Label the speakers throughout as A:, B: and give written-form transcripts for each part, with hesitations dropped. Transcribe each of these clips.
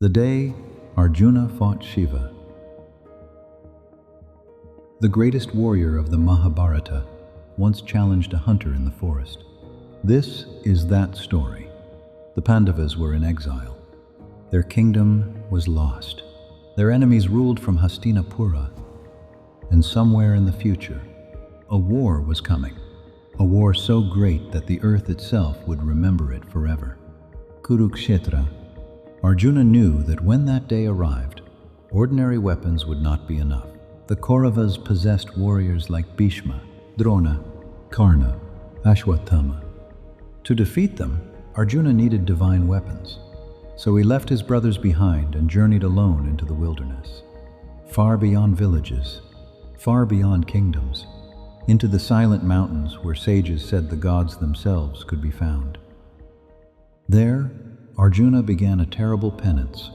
A: The day Arjuna fought Shiva. The greatest warrior of the Mahabharata once challenged a hunter in the forest. This is that story. The Pandavas were in exile. Their kingdom was lost. Their enemies ruled from Hastinapura. And somewhere in the future, a war was coming. A war so great that the earth itself would remember it forever. Kurukshetra. Arjuna knew that when that day arrived, ordinary weapons would not be enough. The Kauravas possessed warriors like Bhishma, Drona, Karna, Ashwatthama. To defeat them, Arjuna needed divine weapons. So he left his brothers behind and journeyed alone into the wilderness. Far beyond villages, far beyond kingdoms, into the silent mountains where sages said the gods themselves could be found. There, Arjuna began a terrible penance.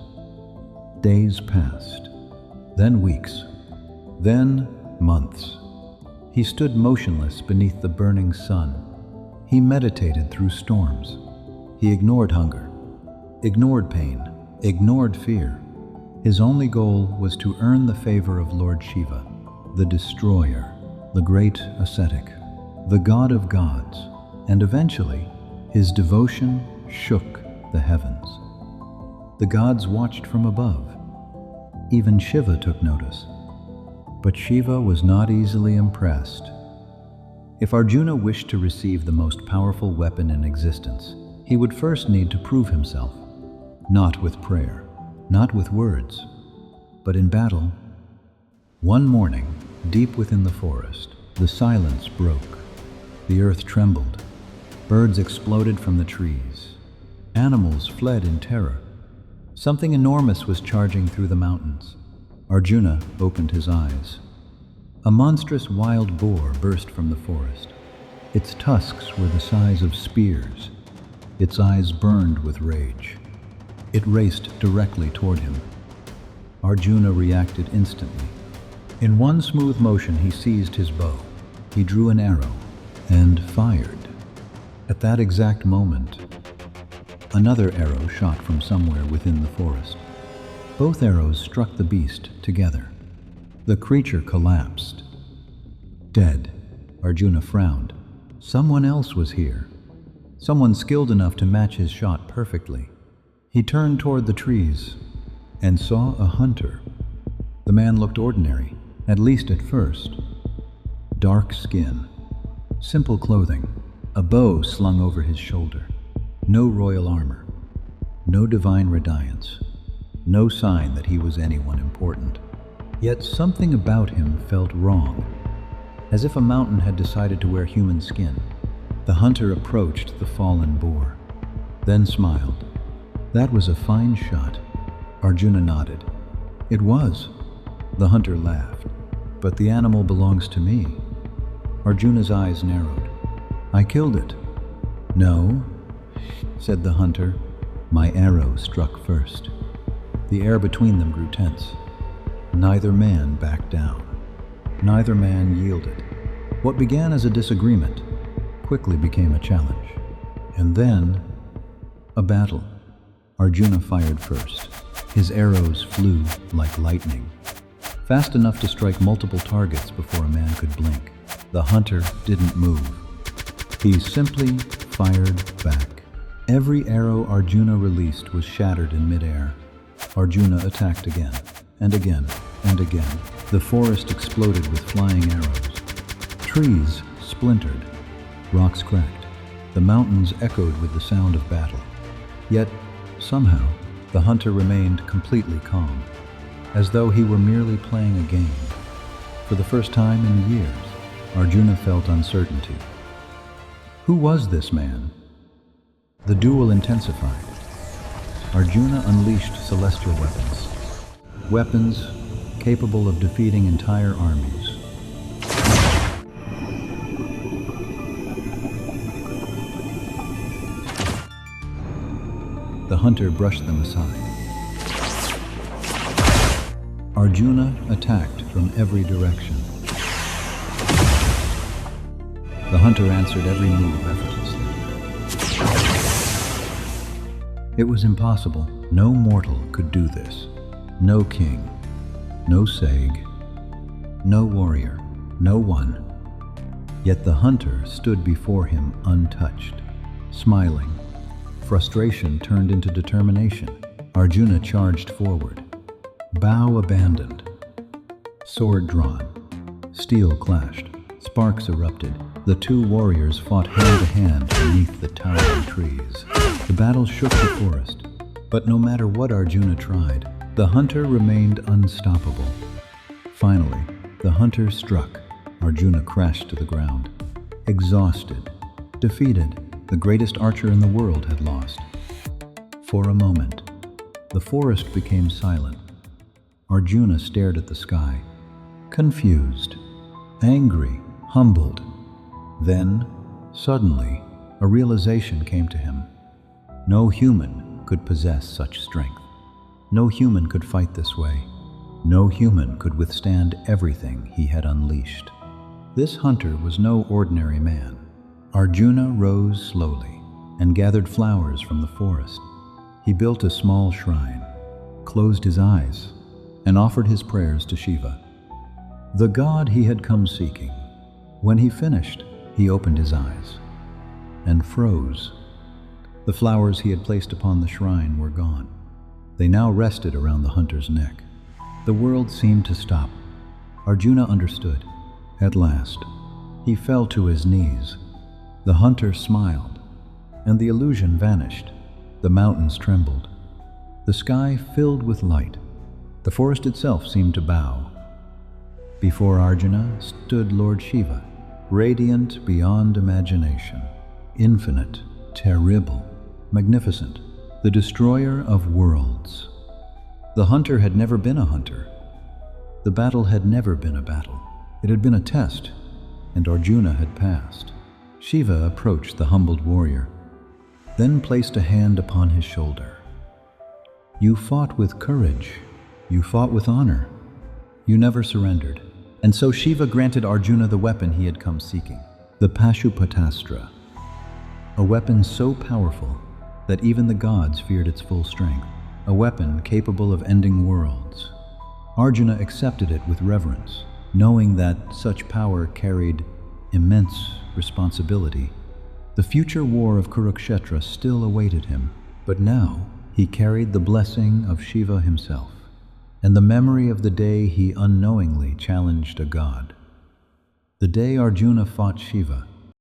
A: Days passed, then weeks, then months. He stood motionless beneath the burning sun. He meditated through storms. He ignored hunger, ignored pain, ignored fear. His only goal was to earn the favor of Lord Shiva, the destroyer, the great ascetic, the god of gods, and eventually his devotion shook the heavens. The gods watched from above. Even Shiva took notice. But Shiva was not easily impressed. If Arjuna wished to receive the most powerful weapon in existence, he would first need to prove himself, not with prayer, not with words, but in battle. One morning, deep within the forest, the silence broke. The earth trembled. Birds exploded from the trees. Animals fled in terror. Something enormous was charging through the mountains. Arjuna opened his eyes. A monstrous wild boar burst from the forest. Its tusks were the size of spears. Its eyes burned with rage. It raced directly toward him. Arjuna reacted instantly. In one smooth motion, he seized his bow. He drew an arrow and fired. At that exact moment, another arrow shot from somewhere within the forest. Both arrows struck the beast together. The creature collapsed. Dead. Arjuna frowned. Someone else was here. Someone skilled enough to match his shot perfectly. He turned toward the trees and saw a hunter. The man looked ordinary, at least at first. Dark skin, simple clothing, a bow slung over his shoulder. No royal armor, no divine radiance, no sign that he was anyone important. Yet something about him felt wrong, as if a mountain had decided to wear human skin. The hunter approached the fallen boar, then smiled. That was a fine shot. Arjuna nodded. It was. The hunter laughed. But the animal belongs to me. Arjuna's eyes narrowed. I killed it. No, said the hunter. My arrow struck first. The air between them grew tense. Neither man backed down. Neither man yielded. What began as a disagreement quickly became a challenge. And then, a battle. Arjuna fired first. His arrows flew like lightning, fast enough to strike multiple targets before a man could blink. The hunter didn't move. He simply fired back. Every arrow Arjuna released was shattered in midair. Arjuna attacked again, and again, and again. The forest exploded with flying arrows. Trees splintered. Rocks cracked. The mountains echoed with the sound of battle. Yet, somehow, the hunter remained completely calm, as though he were merely playing a game. For the first time in years, Arjuna felt uncertainty. Who was this man? The duel intensified. Arjuna unleashed celestial weapons. Weapons capable of defeating entire armies. The hunter brushed them aside. Arjuna attacked from every direction. The hunter answered every move effortlessly. It was impossible. No mortal could do this. No king, no sage, no warrior, no one. Yet the hunter stood before him untouched, smiling. Frustration turned into determination. Arjuna charged forward, bow abandoned, sword drawn. Steel clashed, sparks erupted. The two warriors fought hand to hand beneath the towering trees. The battle shook the forest, but no matter what Arjuna tried, the hunter remained unstoppable. Finally, the hunter struck. Arjuna crashed to the ground. Exhausted, defeated, the greatest archer in the world had lost. For a moment, the forest became silent. Arjuna stared at the sky, confused, angry, humbled. Then, suddenly, a realization came to him. No human could possess such strength. No human could fight this way. No human could withstand everything he had unleashed. This hunter was no ordinary man. Arjuna rose slowly and gathered flowers from the forest. He built a small shrine, closed his eyes, and offered his prayers to Shiva, the god he had come seeking. When he finished, he opened his eyes and froze. The flowers he had placed upon the shrine were gone. They now rested around the hunter's neck. The world seemed to stop. Arjuna understood. At last, he fell to his knees. The hunter smiled, and the illusion vanished. The mountains trembled. The sky filled with light. The forest itself seemed to bow. Before Arjuna stood Lord Shiva, radiant beyond imagination, infinite, terrible, magnificent, the destroyer of worlds. The hunter had never been a hunter. The battle had never been a battle. It had been a test, and Arjuna had passed. Shiva approached the humbled warrior, then placed a hand upon his shoulder. You fought with courage. You fought with honor. You never surrendered. And so Shiva granted Arjuna the weapon he had come seeking, the Pashupatastra, a weapon so powerful that even the gods feared its full strength, a weapon capable of ending worlds. Arjuna accepted it with reverence, knowing that such power carried immense responsibility. The future war of Kurukshetra still awaited him, but now he carried the blessing of Shiva himself, and the memory of the day he unknowingly challenged a god. The day Arjuna fought Shiva,